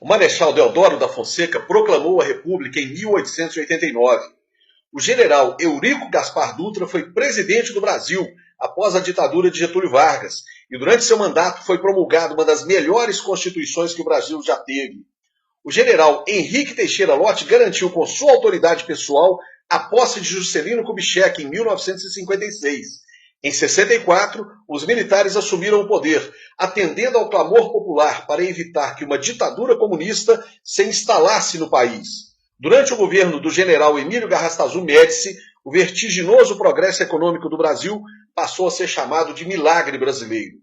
O Marechal Deodoro da Fonseca proclamou a República em 1889. O general Eurico Gaspar Dutra foi presidente do Brasil após a ditadura de Getúlio Vargas e durante seu mandato foi promulgada uma das melhores constituições que o Brasil já teve. O general Henrique Teixeira Lott garantiu com sua autoridade pessoal a posse de Juscelino Kubitschek em 1956. Em 64, os militares assumiram o poder, atendendo ao clamor popular para evitar que uma ditadura comunista se instalasse no país. Durante o governo do general Emílio Garrastazu Médici, o vertiginoso progresso econômico do Brasil passou a ser chamado de milagre brasileiro.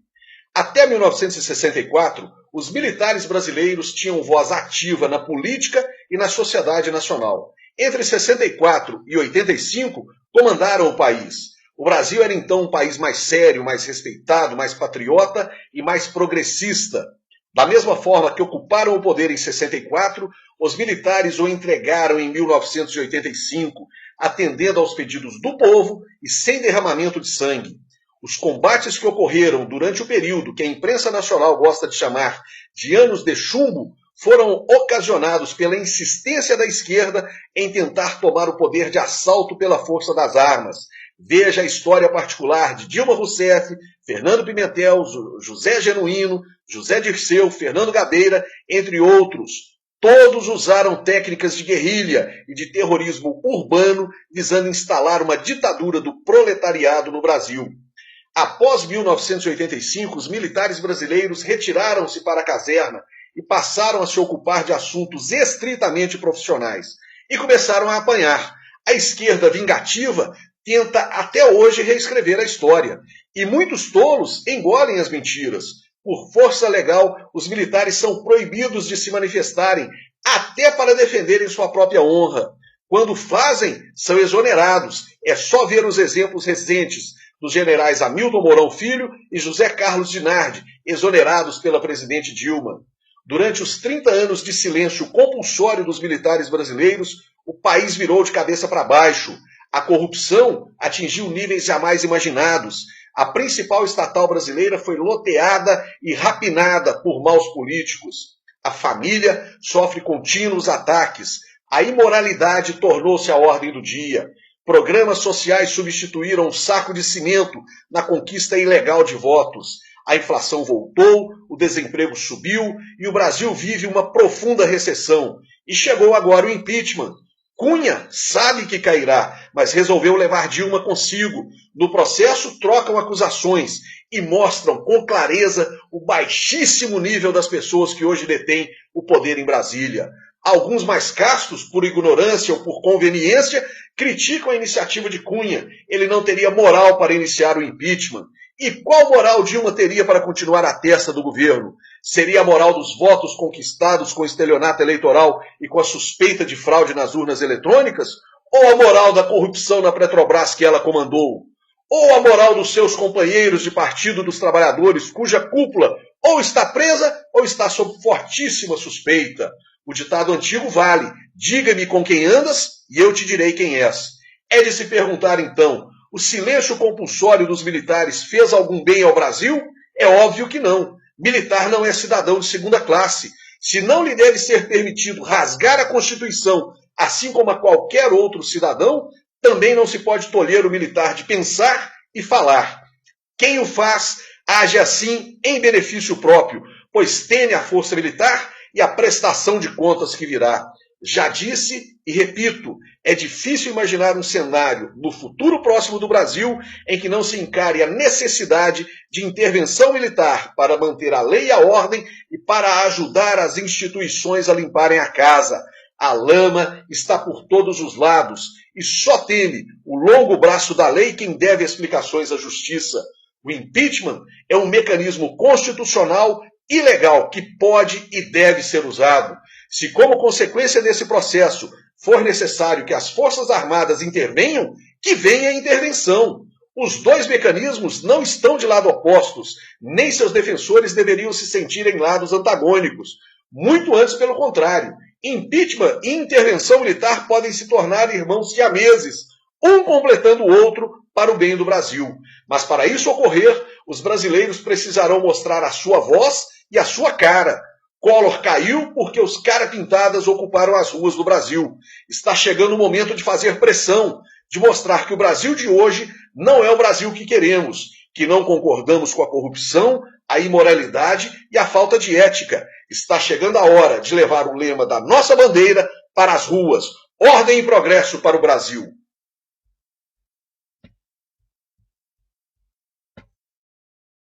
Até 1964, os militares brasileiros tinham voz ativa na política e na sociedade nacional. Entre 64 e 85, comandaram o país. O Brasil era então um país mais sério, mais respeitado, mais patriota e mais progressista. Da mesma forma que ocuparam o poder em 64, os militares o entregaram em 1985, atendendo aos pedidos do povo e sem derramamento de sangue. Os combates que ocorreram durante o período que a imprensa nacional gosta de chamar de anos de chumbo foram ocasionados pela insistência da esquerda em tentar tomar o poder de assalto pela força das armas. Veja a história particular de Dilma Rousseff, Fernando Pimentel, José Genuíno, José Dirceu, Fernando Gabeira, entre outros. Todos usaram técnicas de guerrilha e de terrorismo urbano visando instalar uma ditadura do proletariado no Brasil. Após 1985, os militares brasileiros retiraram-se para a caserna e passaram a se ocupar de assuntos estritamente profissionais. E começaram a apanhar. A esquerda vingativa tenta até hoje reescrever a história. E muitos tolos engolem as mentiras. Por força legal, os militares são proibidos de se manifestarem, até para defenderem sua própria honra. Quando fazem, são exonerados. É só ver os exemplos recentes dos generais Hamilton Mourão Filho e José Carlos Dinardi, exonerados pela presidente Dilma. Durante os 30 anos de silêncio compulsório dos militares brasileiros, o país virou de cabeça para baixo. A corrupção atingiu níveis jamais imaginados. A principal estatal brasileira foi loteada e rapinada por maus políticos. A família sofre contínuos ataques. A imoralidade tornou-se a ordem do dia. Programas sociais substituíram um saco de cimento na conquista ilegal de votos. A inflação voltou, o desemprego subiu e o Brasil vive uma profunda recessão. E chegou agora o impeachment. Cunha sabe que cairá, mas resolveu levar Dilma consigo. No processo, trocam acusações e mostram com clareza o baixíssimo nível das pessoas que hoje detêm o poder em Brasília. Alguns mais castos, por ignorância ou por conveniência, criticam a iniciativa de Cunha. Ele não teria moral para iniciar o impeachment. E qual moral Dilma teria para continuar à testa do governo? Seria a moral dos votos conquistados com estelionato eleitoral e com a suspeita de fraude nas urnas eletrônicas? Ou a moral da corrupção na Petrobras que ela comandou? Ou a moral dos seus companheiros de Partido dos Trabalhadores, cuja cúpula ou está presa ou está sob fortíssima suspeita? O ditado antigo vale: diga-me com quem andas e eu te direi quem és. É de se perguntar então, o silêncio compulsório dos militares fez algum bem ao Brasil? É óbvio que não. Militar não é cidadão de segunda classe. Se não lhe deve ser permitido rasgar a Constituição, assim como a qualquer outro cidadão, também não se pode tolher o militar de pensar e falar. Quem o faz, age assim em benefício próprio, pois teme a força militar e a prestação de contas que virá. Já disse e repito, é difícil imaginar um cenário no futuro próximo do Brasil em que não se encare a necessidade de intervenção militar para manter a lei e a ordem e para ajudar as instituições a limparem a casa. A lama está por todos os lados e só teme o longo braço da lei quem deve explicações à justiça. O impeachment é um mecanismo constitucional e legal que pode e deve ser usado. Se, como consequência desse processo, for necessário que as Forças Armadas intervenham, que venha a intervenção. Os dois mecanismos não estão de lado opostos, nem seus defensores deveriam se sentir em lados antagônicos. Muito antes, pelo contrário. Impeachment e intervenção militar podem se tornar irmãos siameses, um completando o outro para o bem do Brasil. Mas para isso ocorrer, os brasileiros precisarão mostrar a sua voz e a sua cara. Collor caiu porque os cara-pintadas ocuparam as ruas do Brasil. Está chegando o momento de fazer pressão, de mostrar que o Brasil de hoje não é o Brasil que queremos, que não concordamos com a corrupção, a imoralidade e a falta de ética. Está chegando a hora de levar o lema da nossa bandeira para as ruas. Ordem e progresso para o Brasil.